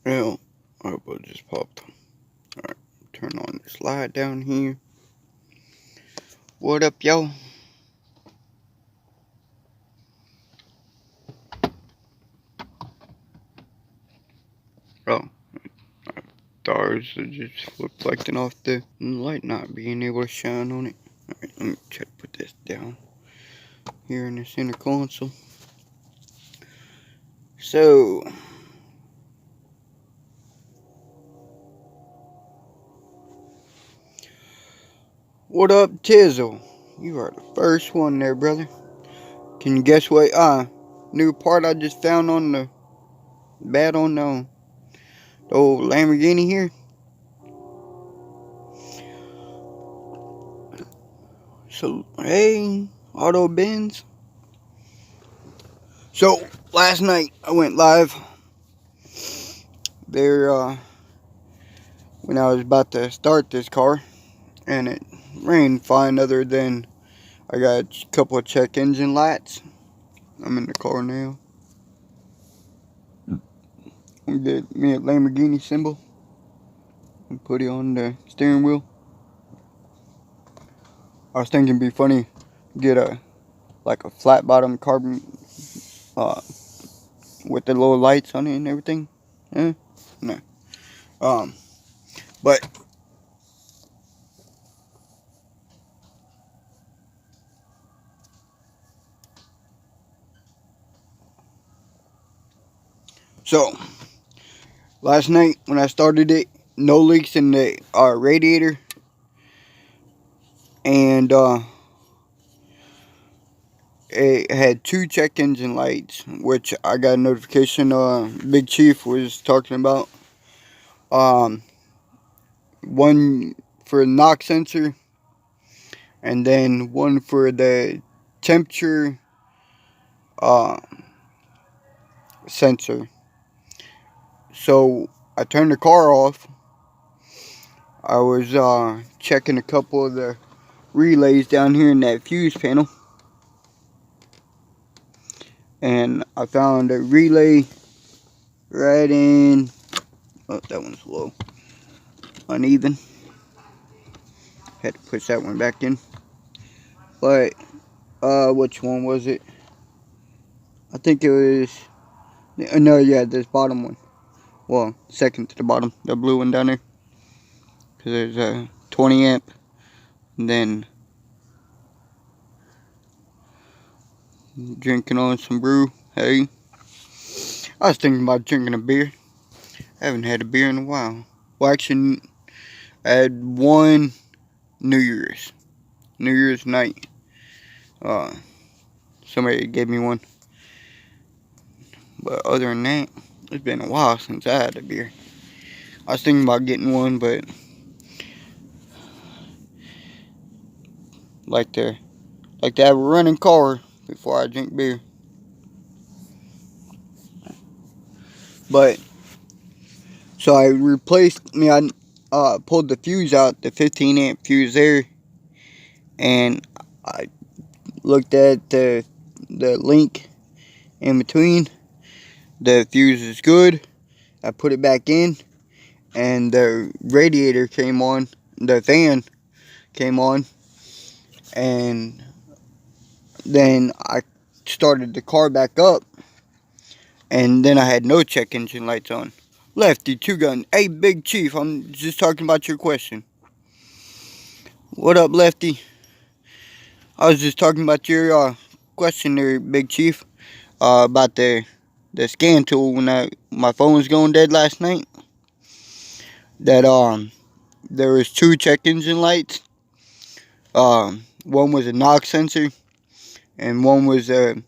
Well, I hope it just popped. Alright, turn on this light down here. What up, yo? Oh, stars are just reflecting off the light not being able to shine on it. Alright, let me try to put this down here in the center console. So, what up, Tizzle? You are the first one there, brother. Can you guess what new part I just found on the bed on the old Lamborghini here? So, hey, Auto Benz. So, last night I went live there when I was about to start this car, and it ran fine other than I got a couple of check engine lights. I'm in the car now. We did me a Lamborghini symbol and put it on the steering wheel. I was thinking it'd be funny get a flat bottom carbon with the little lights on it and everything. No. But so last night when I started it, no leaks in the radiator, and it had two check engine lights, which I got a notification Big Chief was talking about. One for the knock sensor, and then one for the temperature sensor. So I turned the car off. I was checking a couple of the relays down here in that fuse panel, and I found a relay right in. Oh, that one's low, uneven. Had to push that one back in. But which one was it? I think it was. No, yeah, this bottom one. Well, second to the bottom, the blue one down there. Because there's a 20 amp. And then drinking on some brew. Hey, I was thinking about drinking a beer. I haven't had a beer in a while. Well, actually, I had one New Year's night. Somebody gave me one. But other than that, it's been a while since I had a beer. I was thinking about getting one, but like to have a running car before I drink beer. But so I pulled the fuse out, the 15 amp fuse there, and I looked at the link in between. The fuse is good. I put it back in, and the radiator came on, the fan came on, and then I started the car back up, and then I had no check engine lights on. Lefty, two gun. Hey, Big Chief, I'm just talking about your question. What up, Lefty? I was just talking about your question there, Big Chief, about the scan tool when my phone was going dead last night. That there was two check engine lights. One was a knock sensor, and one was a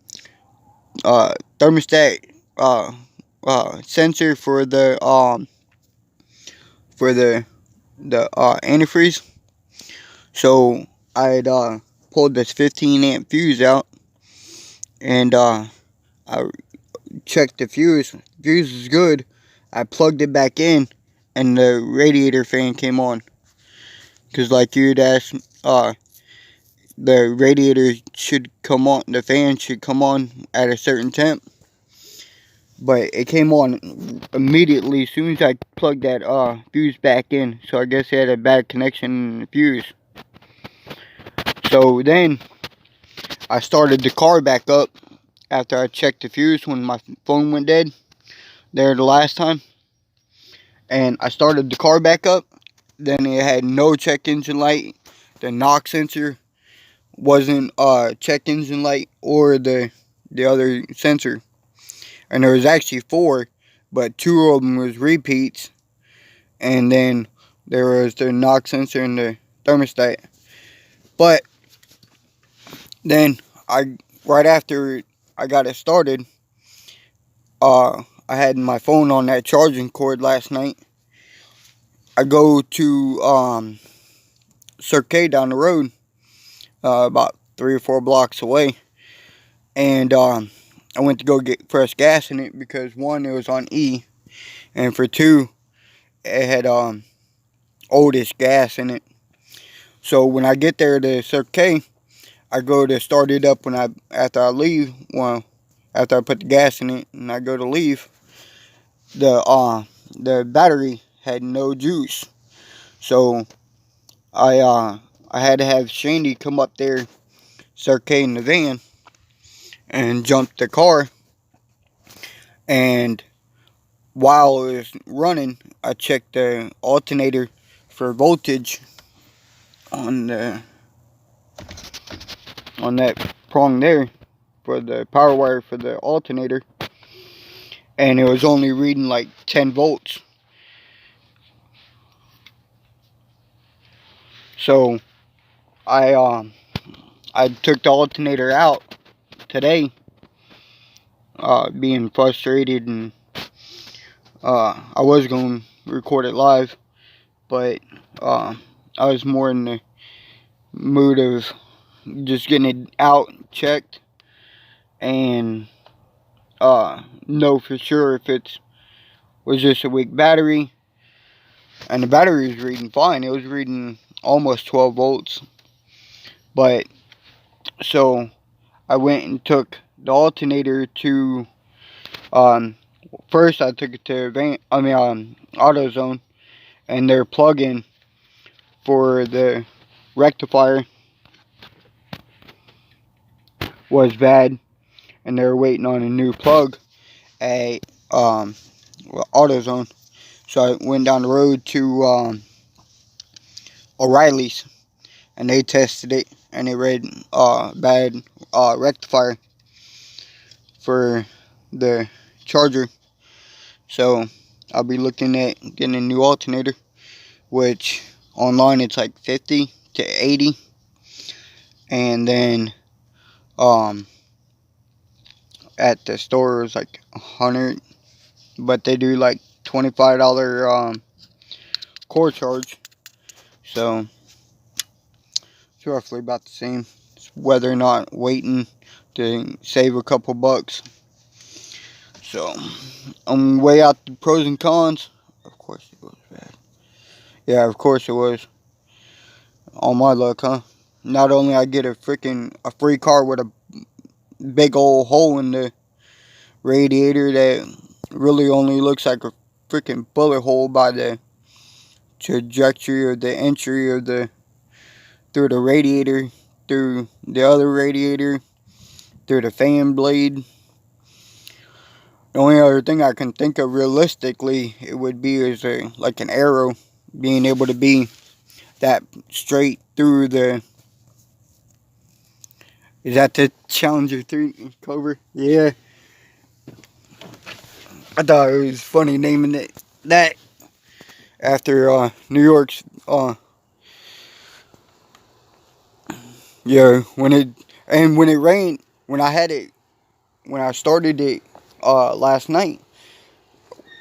thermostat sensor for the antifreeze. So I had pulled this 15 amp fuse out, and I checked the fuse. The fuse is good. I plugged it back in, and the radiator fan came on. Cause like you'd asked, the radiator should come on, the fan should come on at a certain temp, but it came on immediately as soon as I plugged that fuse back in. So I guess it had a bad connection in the fuse. So then I started the car back up after I checked the fuse when my phone went dead there the last time. And I started the car back up. Then it had no check engine light. The knock sensor wasn't check engine light or the other sensor. And there was actually 4, but 2 of them was repeats. And then there was the knock sensor and the thermostat. But then right after I got it started, I had my phone on that charging cord last night. I go to Cirque K down the road, about 3 or 4 blocks away, and I went to go get fresh gas in it because 1, it was on E, and for 2, it had oldish gas in it. So when I get there to Cirque K, I go to start it up after I leave. Well, after I put the gas in it and I go to leave, the battery had no juice. So I had to have Shandy come up there, Cirque K in the van, and jump the car. And while it was running, I checked the alternator for voltage on that prong there for the power wire for the alternator, and it was only reading like 10 volts. So I took the alternator out today, being frustrated, and I was going to record it live, but I was more in the mood of just getting it out, checked, and know for sure if it was just a weak battery. And the battery was reading fine. It was reading almost 12 volts. But so I went and took the alternator to first I took it to AutoZone, and their plug-in for the rectifier was bad, and they were waiting on a new plug at AutoZone. So I went down the road to O'Reilly's, and they tested it, and it read bad rectifier for the charger. So I'll be looking at getting a new alternator, which online it's like 50 to 80, and then at the store it's like 100, but they do like $25 core charge. So it's roughly about the same. It's whether or not waiting to save a couple bucks. So I'm way out the pros and cons. Of course it was bad. Yeah, of course it was. All my luck, huh? Not only I get a free car with a big old hole in the radiator that really only looks like a freaking bullet hole by the trajectory or the entry of through the radiator, through the other radiator, through the fan blade. The only other thing I can think of realistically it would be is like an arrow being able to be that straight through the. Is that the Challenger 3 Cobra? Yeah. I thought it was funny naming it that after New York's yeah, when it rained, when I started it last night,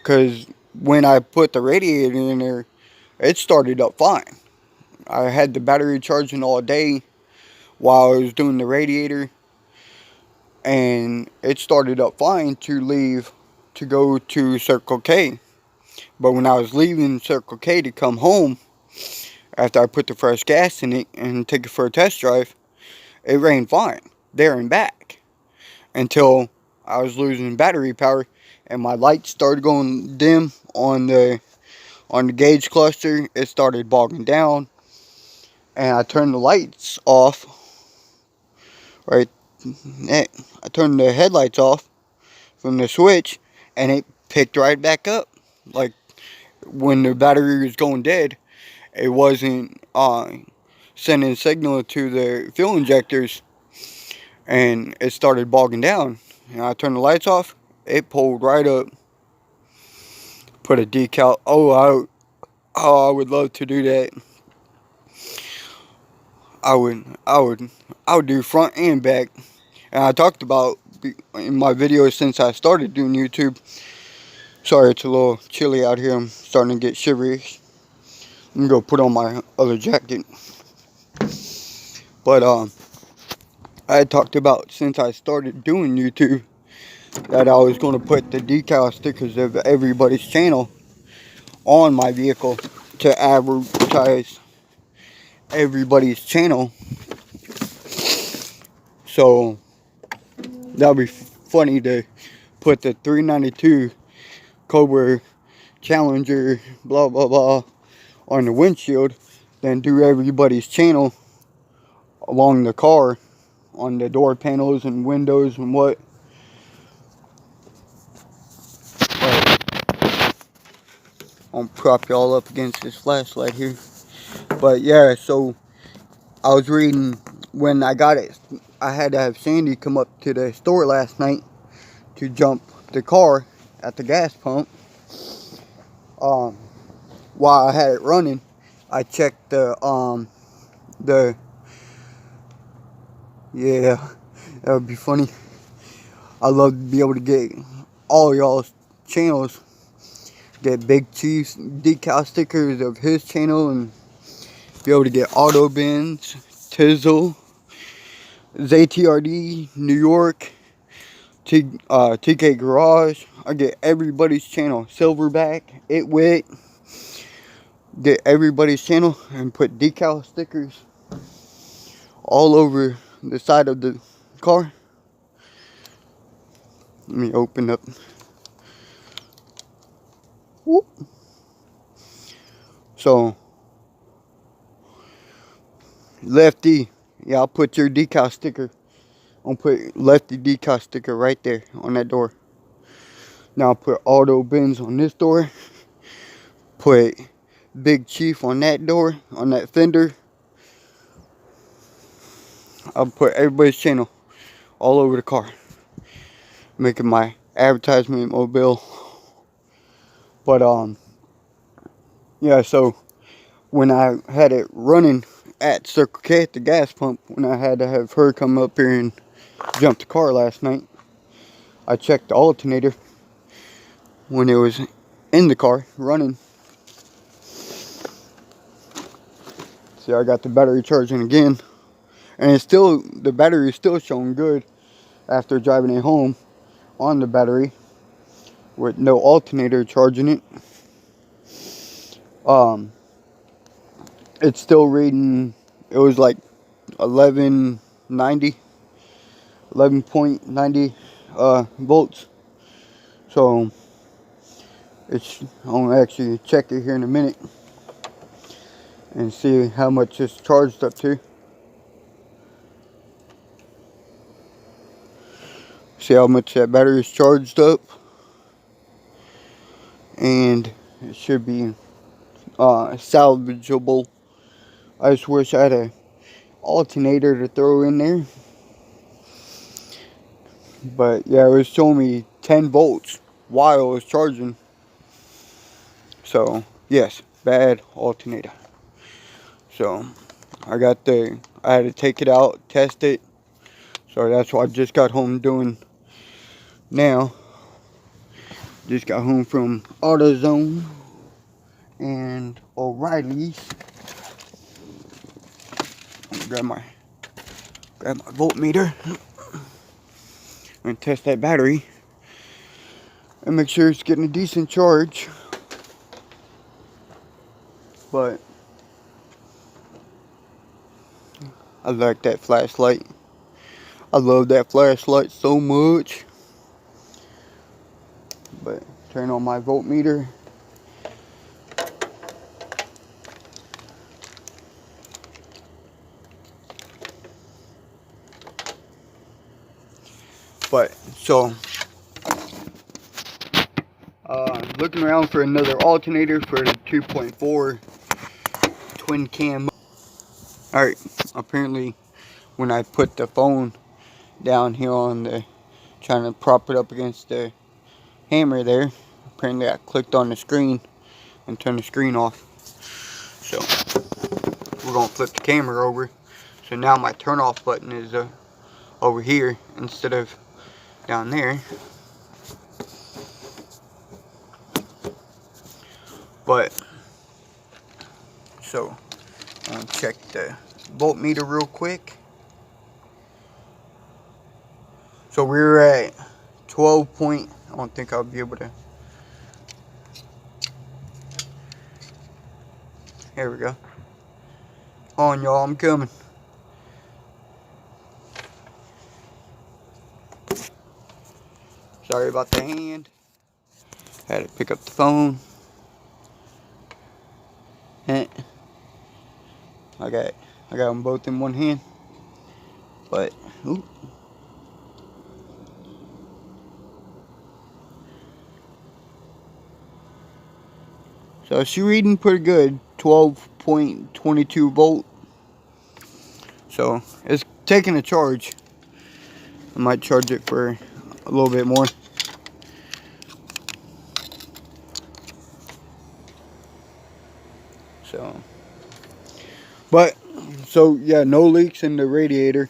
cuz when I put the radiator in there, it started up fine. I had the battery charging all day while I was doing the radiator, and it started up fine to leave to go to Circle K. But when I was leaving Circle K to come home, after I put the fresh gas in it and take it for a test drive, it ran fine there and back until I was losing battery power, and my lights started going dim on the gauge cluster. It started bogging down, and I turned the lights off. Right, I turned the headlights off from the switch, and it picked right back up. Like when the battery was going dead, it wasn't sending a signal to the fuel injectors, and it started bogging down. And I turned the lights off. It pulled right up. Put a decal. I would love to do that. I would do front and back. And I talked about in my videos since I started doing YouTube. Sorry, it's a little chilly out here. I'm starting to get shivery. I'm gonna go put on my other jacket. But I had talked about since I started doing YouTube that I was gonna put the decal stickers of everybody's channel on my vehicle to advertise everybody's channel. So that would be funny to put the 392 Cobra Challenger blah blah blah on the windshield, then do everybody's channel along the car on the door panels and windows and what. But I'll prop y'all up against this flashlight here. But yeah, so I was reading when I got it. I had to have Sandy come up to the store last night to jump the car at the gas pump. While I had it running, I checked yeah, that would be funny. I love to be able to get all y'all's channels, get Big Chief's decal stickers of his channel, and be able to get Auto Bins, Tizzle, ZTRD, New York, TK Garage. I get everybody's channel, Silverback, Itwit, get everybody's channel and put decal stickers all over the side of the car. Let me open up. Whoop. So, Lefty, yeah, I'll put your decal sticker. I'll put Lefty decal sticker right there on that door. Now I'll put Auto Bins on this door. Put Big Chief on that door, on that fender. I'll put everybody's channel all over the car, making my advertisement mobile. But yeah, so when I had it running at Circle K at the gas pump, when I had to have her come up here and jump the car last night, I checked the alternator when it was in the car running. See, I got the battery charging again, and it's still, the battery is still showing good after driving it home on the battery with no alternator charging it. It's still reading, it was like 11.90 volts. So it's, I'll actually check it here in a minute and see how much it's charged up to. See how much that battery is charged up, and it should be salvageable. I just wish I had a alternator to throw in there, but yeah, it was showing me 10 volts while it was charging. So yes, bad alternator. So I had to take it out, test it. So that's what I just got home doing now. Just got home from AutoZone and O'Reilly's. Grab my voltmeter and test that battery and make sure it's getting a decent charge. But I like that flashlight. I love that flashlight so much. turn on my voltmeter. But so looking around for another alternator for the 2.4 twin cam. Alright, apparently when I put the phone down here on the, trying to prop it up against the hammer there, apparently I clicked on the screen and turned the screen off. So we're gonna flip the camera over. So now my turn off button is over here instead of down there. But so I'm gonna check the voltmeter real quick. So we're at 12 point. I don't think I'll be able to. Here we go. On y'all, I'm coming. Sorry about the hand. Had to pick up the phone. I got them both in one hand. But ooh. So she's reading pretty good, 12.22 volt. So it's taking a charge. I might charge it for a little bit more. So, but, so yeah, no leaks in the radiator,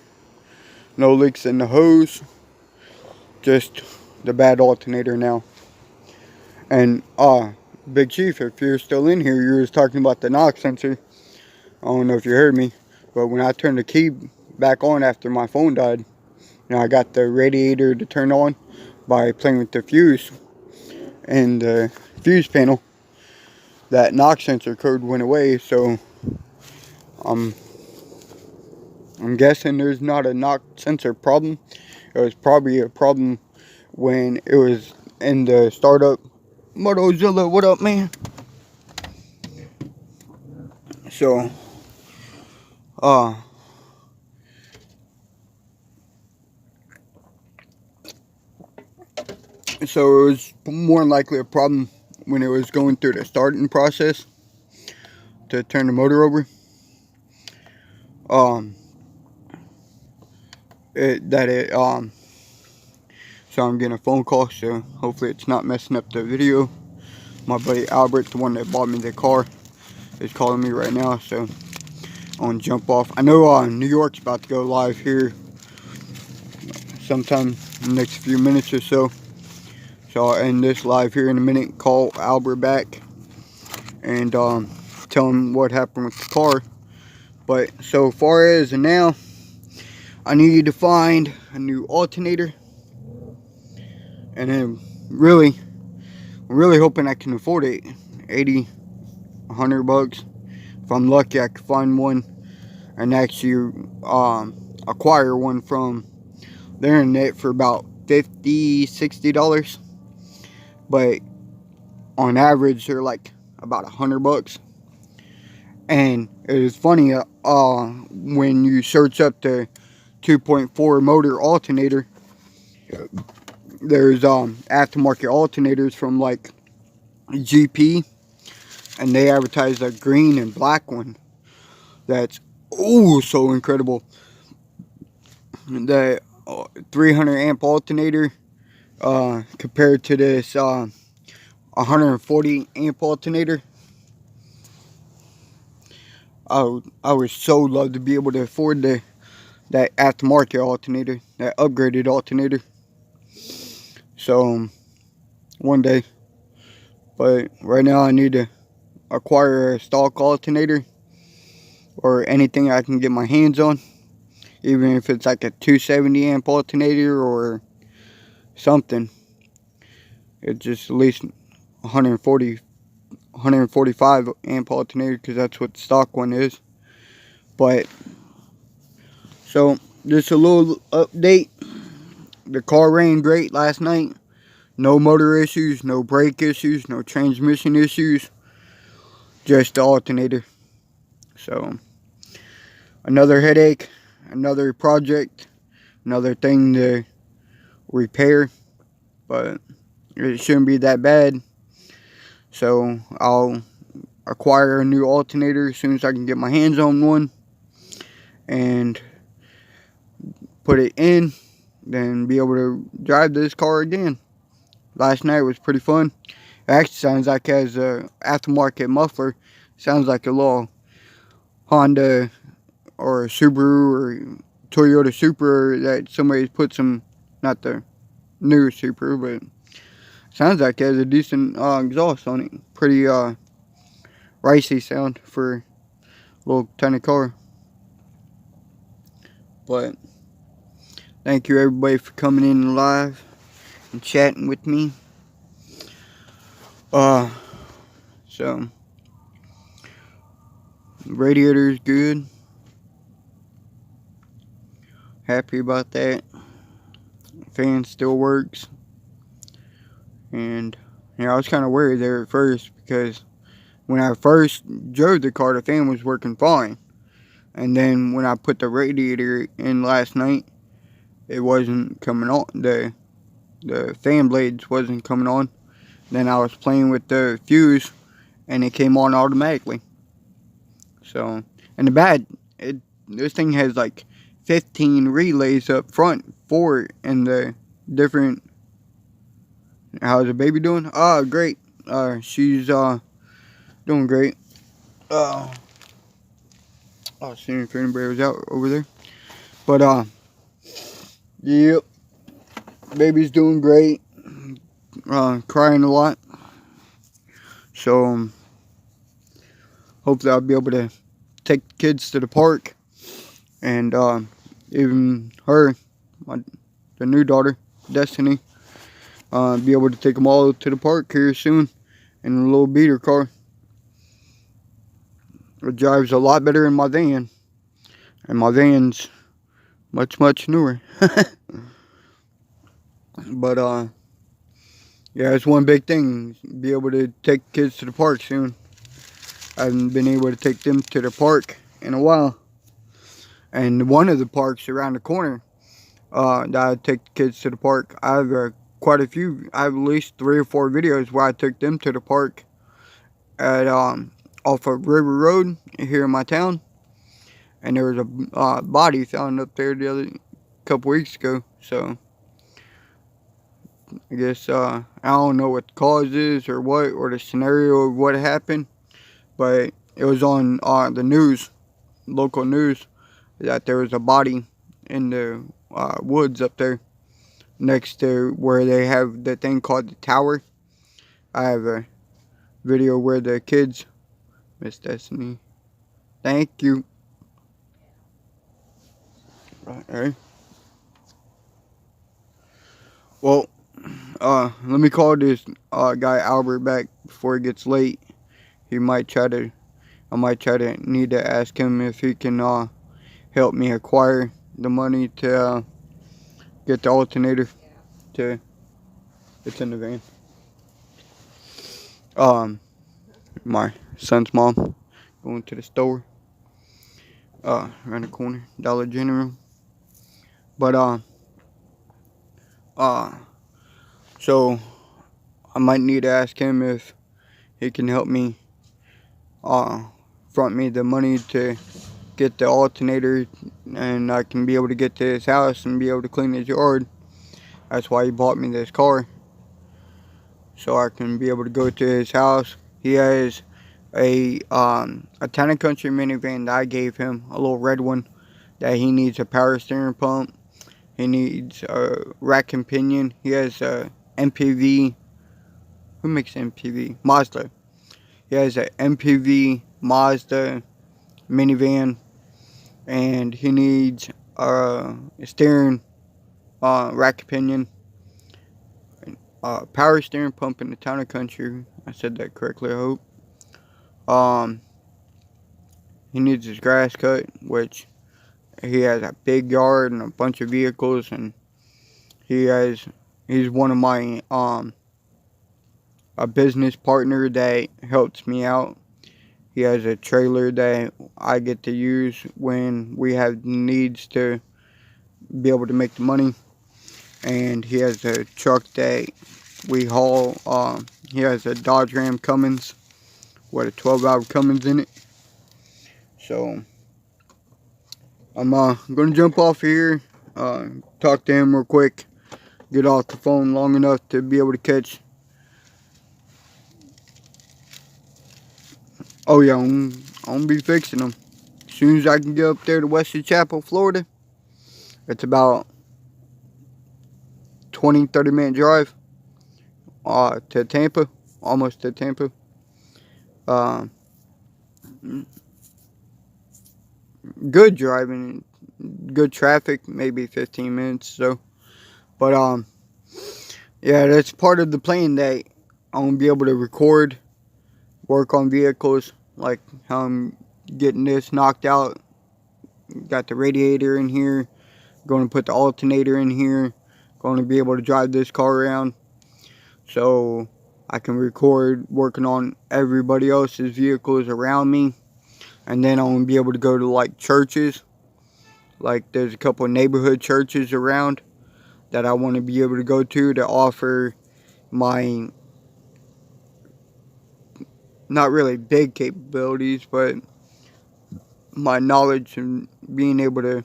no leaks in the hose, just the bad alternator now. And, Big Chief, if you're still in here, you was talking about the knock sensor. I don't know if you heard me, but when I turned the key back on after my phone died, you know, I got the radiator to turn on by playing with the fuse and the fuse panel. That knock sensor code went away, so I'm guessing there's not a knock sensor problem. It was probably a problem when it was in the startup. Motozilla, what up, man? So, so it was more than likely a problem when it was going through the starting process to turn the motor over. So I'm getting a phone call, so hopefully it's not messing up the video. My buddy Albert, the one that bought me the car, is calling me right now, so I'm gonna jump off. I know New York's about to go live here sometime in the next few minutes or so. So I'll end this live here in a minute, call Albert back, and tell him what happened with the car. But so far as now, I need to find a new alternator, and then I'm really hoping I can afford it. 80, 100 bucks. If I'm lucky, I can find one and actually acquire one from the internet for about $50, $60. But on average, they're like about 100 bucks. And it is funny, when you search up the 2.4 motor alternator, there's aftermarket alternators from like GP, and they advertise a green and black one that's so incredible. The 300 amp alternator compared to this 140 amp alternator. I would so love to be able to afford that aftermarket alternator, that upgraded alternator. So one day, but right now I need to acquire a stock alternator or anything I can get my hands on, even if it's like a 270 amp alternator or something. It's just at least 145 amp alternator, because that's what the stock one is. But so just a little update. The car ran great last night. No motor issues, no brake issues, no transmission issues, just the alternator. So, another headache, another project, another thing to repair, but it shouldn't be that bad. So, I'll acquire a new alternator as soon as I can get my hands on one and put it in, then be able to drive this car again. Last night was pretty fun. It actually sounds like it has a aftermarket muffler. Sounds like a little Honda or a Subaru or Toyota Supra that somebody's put some, not the new Supra, but sounds like it has a decent exhaust on it. Pretty ricey sound for a little tiny car. But thank you everybody for coming in live and chatting with me. So radiator is good. Happy about that. Fan still works. And I was kind of worried there at first because when I first drove the car, the fan was working fine. And then when I put the radiator in last night, it wasn't coming on. The fan blades wasn't coming on. Then I was playing with the fuse and it came on automatically. So, and this thing has like 15 relays up front for it and the different. How's the baby doing? Great. She's doing great. I'll see if anybody was out over there. But yep, baby's doing great. Crying a lot. So hopefully I'll be able to take the kids to the park, and even her, the new daughter, Destiny, be able to take them all to the park here soon in a little beater car. It drives a lot better than my van, and my van's much newer. But yeah, it's one big thing, be able to take kids to the park soon. I haven't been able to take them to the park in a while. And one of the parks around the corner that I take the kids to the park, I have quite a few. I have at least 3 or 4 videos where I took them to the park at off of River Road here in my town. And there was a body found up there the couple weeks ago. So I guess I don't know what the cause is or what, or the scenario of what happened, but it was on the news, local news, that there was a body in the woods up there next to where they have the thing called the tower. I have a video where the kids, Miss Destiny, thank you. Right. Well, let me call this guy Albert back before it gets late. I might try to need to ask him if he can help me acquire the money to get the alternator. It's in the van. My son's mom going to the store around the corner, Dollar General. But so I might need to ask him if he can help me front me the money to get the alternator, and I can be able to get to his house and be able to clean his yard. That's why he bought me this car, so I can be able to go to his house. He has a Town and Country minivan that I gave him, a little red one, that he needs a power steering pump. He needs a rack and pinion. He has a MPV. Who makes MPV? Mazda. He has a MPV Mazda minivan, and he needs a steering rack and pinion, power steering pump in the Town and Country. I said that correctly, I hope. He needs his grass cut, which he has a big yard and a bunch of vehicles, and he has He's one of my a business partner that helps me out. He has a trailer that I get to use when we have needs to be able to make the money. And he has a truck that we haul. He has a Dodge Ram Cummins with a 12-hour Cummins in it. So I'm gonna jump off here, talk to him real quick, get off the phone long enough to be able to catch. Oh yeah, I'm gonna be fixing them as soon as I can get up there to Wesley Chapel, Florida. It's about 20-30 minute drive to Tampa, almost to Tampa. Uh, Good driving, good traffic, maybe 15 minutes. So, but yeah, that's part of the plan that I'm gonna be able to record, work on vehicles, like how I'm getting this knocked out. Got the radiator in here, going to put the alternator in here, going to be able to drive this car around so I can record working on everybody else's vehicles around me. And then I'm going to be able to go to like churches, like there's a couple of neighborhood churches around that I want to be able to go to offer my, not really big capabilities, but my knowledge and being able to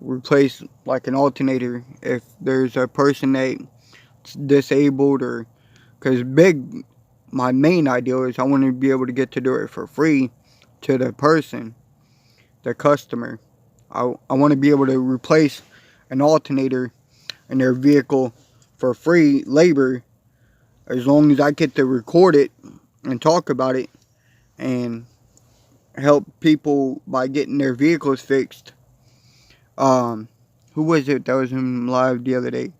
replace like an alternator if there's a person that's disabled, or because my main ideal is I want to be able to get to do it for free to the person, the customer. I want to be able to replace an alternator in their vehicle for free labor, as long as I get to record it and talk about it and help people by getting their vehicles fixed. Who was it that was in live the other day?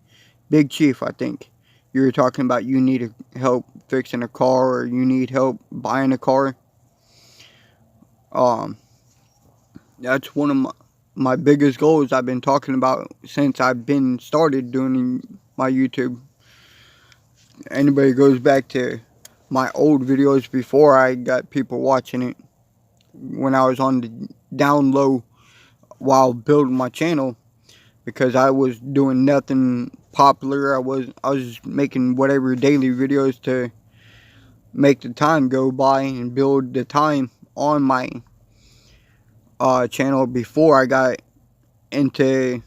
Big Chief, I think. You were talking about you need help fixing a car, or you need help buying a car. That's one of my biggest goals I've been talking about since I've been started doing my YouTube. Anybody goes back to my old videos before I got people watching it, when I was on the down low while building my channel, because I was doing nothing popular. I was just making whatever daily videos to make the time go by and build the time on my channel before I got into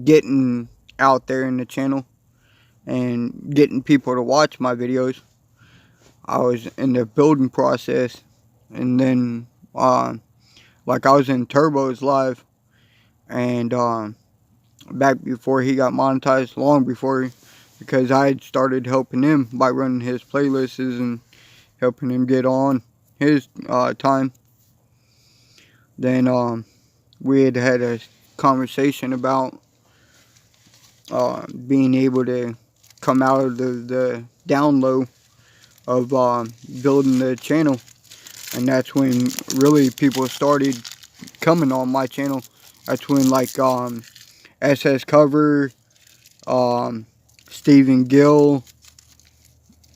getting out there in the channel and getting people to watch my videos. I was in the building process, and then like I was in Turbo's live, and back before he got monetized, long before, because I had started helping him by running his playlists and helping him get on his time. Then we had a conversation about being able to come out of the down low of building the channel, and that's when really people started coming on my channel. That's when like SS Cover, Stephen Gill,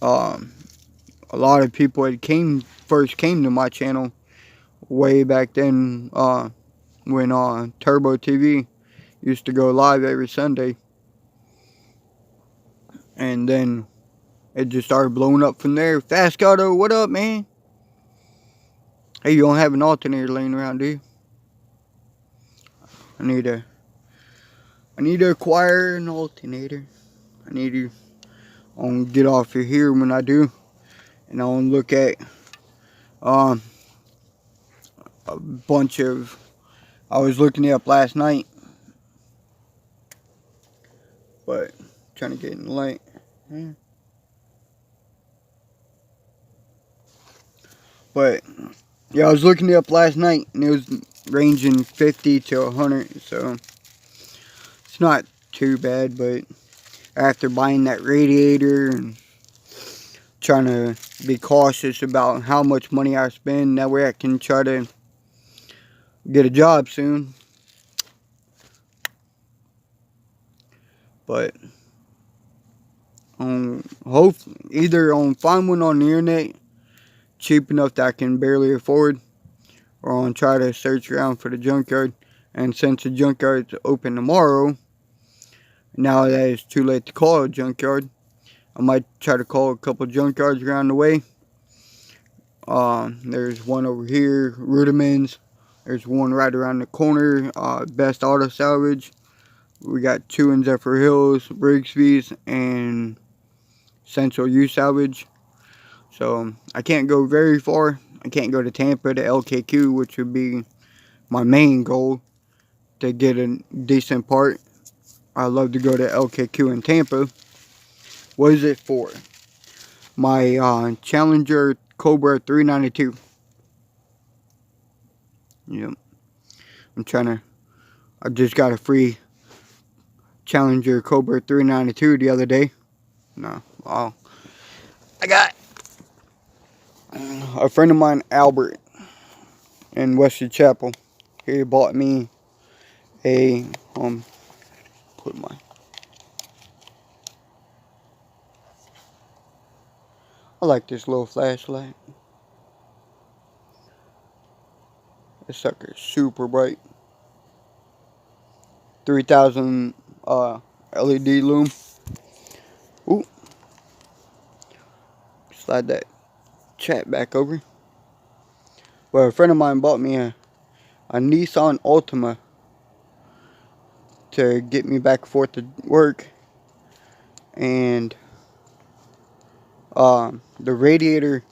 a lot of people had first came to my channel way back then, when Turbo TV used to go live every Sunday. And then it just started blowing up from there. Fast Auto, what up, man? Hey, you don't have an alternator laying around, do you? I need to acquire an alternator. I'm gonna get off of here when I do, and I'll look at a bunch of. I was looking it up last night, but trying to get in the light. Yeah. But yeah, I was looking it up last night, and it was ranging 50 to 100, so it's not too bad. But after buying that radiator and trying to be cautious about how much money I spend, that way I can try to get a job soon. But hopefully either find one on the internet cheap enough that I can barely afford, or on try to search around for the junkyard. And since the junkyard's open tomorrow, now that it's too late to call a junkyard, I might try to call a couple junkyards around the way. There's one over here, Rudiments. There's one right around the corner, Best Auto Salvage. We got two in Zephyr Hills, Brigsby's, and Central U Salvage. So I can't go very far. I can't go to Tampa to LKQ, which would be my main goal to get a decent part. I love to go to LKQ in Tampa. What is it for? My Challenger Cobra 392. Yep. I just got a free Challenger Cobra 392 the other day. No, wow. I got a friend of mine, Albert, in Wesley Chapel. He bought me a, put my, I like this little flashlight. This sucker's super bright. 3000 LED lume. Ooh. Slide that chat back over. Well, a friend of mine bought me a Nissan Altima to get me back and forth to work. And the radiator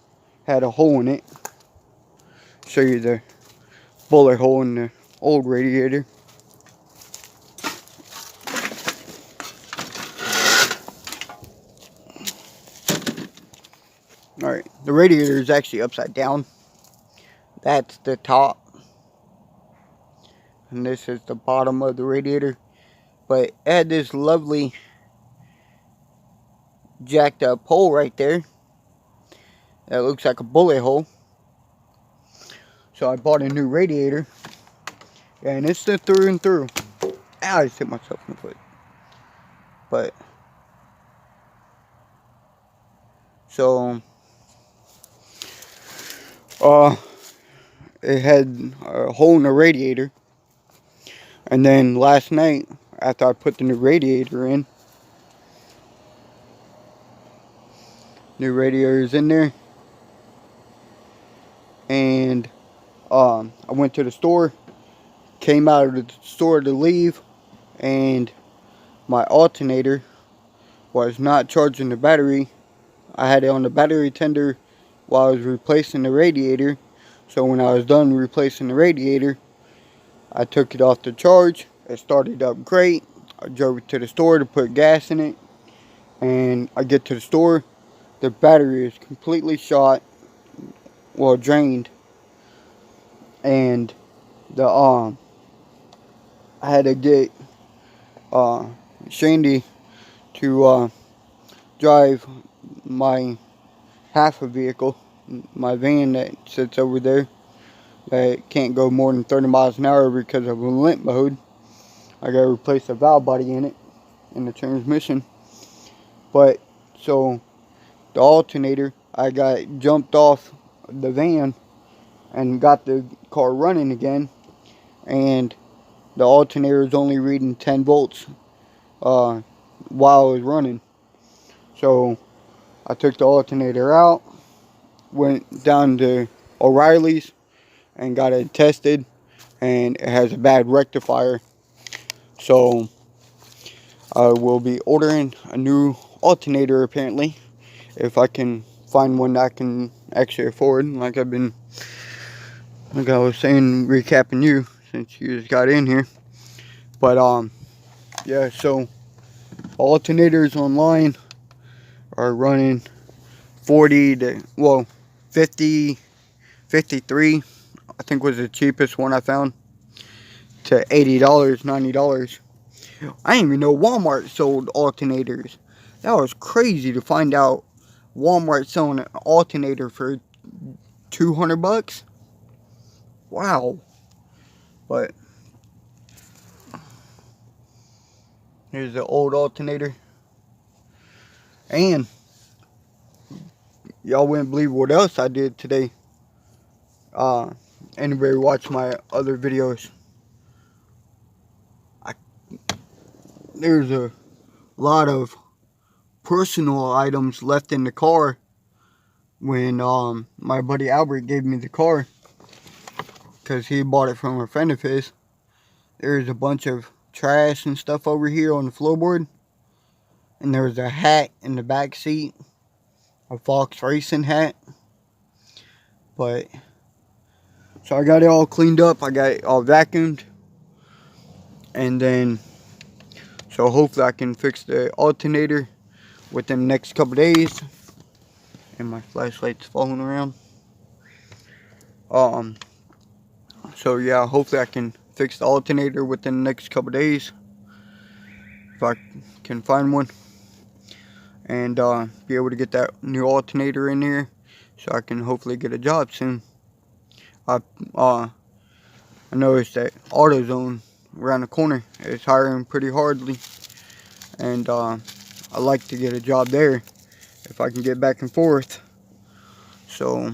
had a hole in it. Show you the bullet hole in the old radiator. Alright, the radiator is actually upside down. That's the top. And this is the bottom of the radiator. But it had this lovely jacked up hole right there. That looks like a bullet hole. So I bought a new radiator. And it's the through and through. Ow, I just hit myself in the foot. But so it had a hole in the radiator. And then last night, after I put the new radiator in, new radiator is in there. And I went to the store, came out of the store to leave, and my alternator was not charging the battery. I had it on the battery tender while I was replacing the radiator. So when I was done replacing the radiator, I took it off the charge. It started up great. I drove it to the store to put gas in it. And I get to the store, the battery is completely shot, well, drained. And the I had to get Shandy to drive my half a vehicle, my van that sits over there, that can't go more than 30 miles an hour because of a limp mode. I gotta replace the valve body in it, in the transmission. But so the alternator, I got jumped off the van and got the car running again, and the alternator is only reading 10 volts while I was running. So I took the alternator out, went down to O'Reilly's and got it tested, and it has a bad rectifier. So I will be ordering a new alternator apparently, if I can find one that I can actually afford, like I was saying, recapping you since you just got in here. But yeah, so alternators online are running 40 to, well, 50, 53, I think was the cheapest one I found, to $80, $90. I didn't even know Walmart sold alternators. That was crazy to find out Walmart selling an alternator for 200 bucks. Wow. But Here's the old alternator. And y'all wouldn't believe what else I did today. Anybody watch my other videos? There's a lot of personal items left in the car when my buddy Albert gave me the car, because he bought it from a friend of his. There's a bunch of trash and stuff over here on the floorboard, and there's a hat in the back seat, a Fox Racing hat. But so I got it all cleaned up, I got it all vacuumed, and then so hopefully I can fix the alternator within the next couple days. And my flashlight's falling around. So yeah, hopefully I can fix the alternator within the next couple days, if I can find one, and be able to get that new alternator in there, so I can hopefully get a job soon. I noticed that AutoZone around the corner is hiring pretty hardly, and I like to get a job there if I can get back and forth. So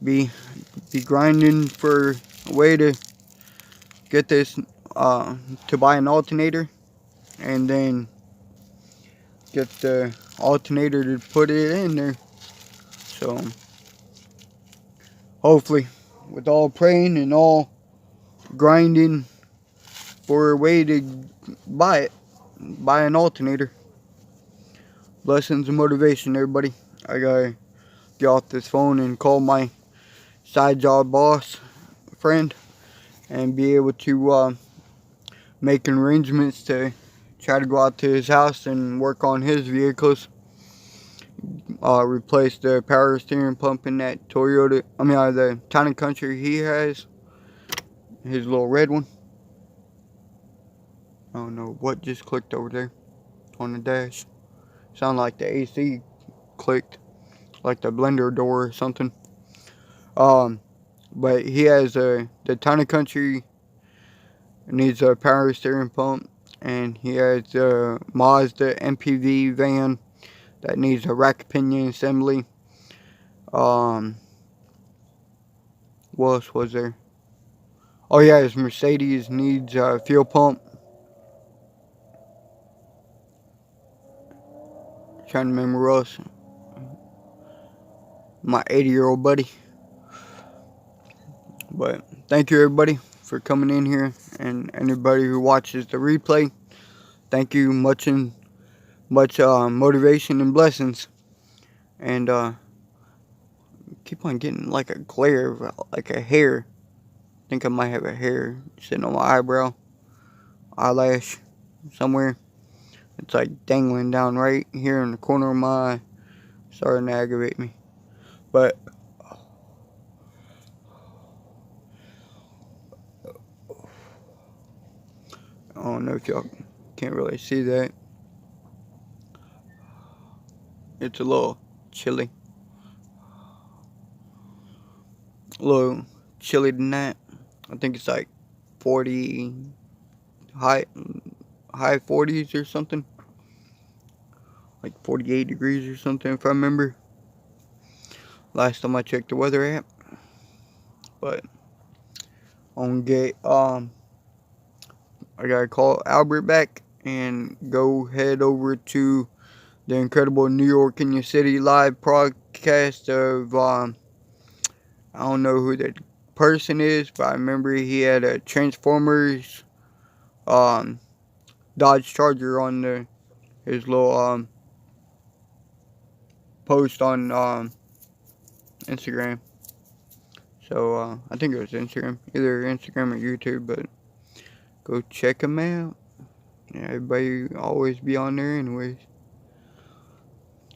be grinding for a way to get this to buy an alternator, and then get the alternator to put it in there. So hopefully, with all praying and all grinding for a way to buy an alternator. Blessings and motivation, everybody. I gotta get off this phone and call my side job boss friend and be able to make arrangements to try to go out to his house and work on his vehicles. Replace the power steering pump in that Toyota, the Town and Country he has, his little red one. I don't know what just clicked over there on the dash. Sound like the AC clicked, like the blender door or something. But he has the Town and Country needs a power steering pump, and he has a Mazda MPV van that needs a rack pinion assembly. What else was there? Oh yeah, his Mercedes needs a fuel pump. Trying to remember what else. My 80-year-old buddy. But thank you, everybody, for coming in here, and anybody who watches the replay. Thank you, much motivation and blessings. And keep on getting like a glare, like a hair. I think I might have a hair sitting on my eyelash somewhere. It's like dangling down right here in the corner of my eye. Starting to aggravate me. But I don't know if y'all can't really see that. It's a little chilly. A little chilly tonight. I think it's like 40, high 40s or something. Like 48 degrees or something, if I remember. Last time I checked the weather app. But I'm gonna get I gotta call Albert back and go head over to the incredible New York in Your City live broadcast of I don't know who that person is, but I remember he had a Transformers Dodge Charger on his little post on Instagram. So I think it was Instagram, either Instagram or YouTube, but go check him out. Yeah, everybody always be on there anyways.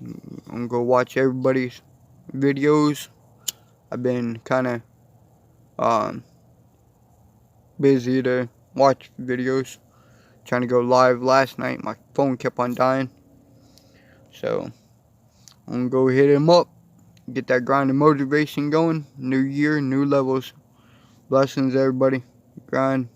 I'm gonna go watch everybody's videos. I've been kind of busy to watch videos. Trying to go live last night. My phone kept on dying. So I'm gonna go hit him up. Get that grind and motivation going. New year, new levels. Blessings, everybody. Grind.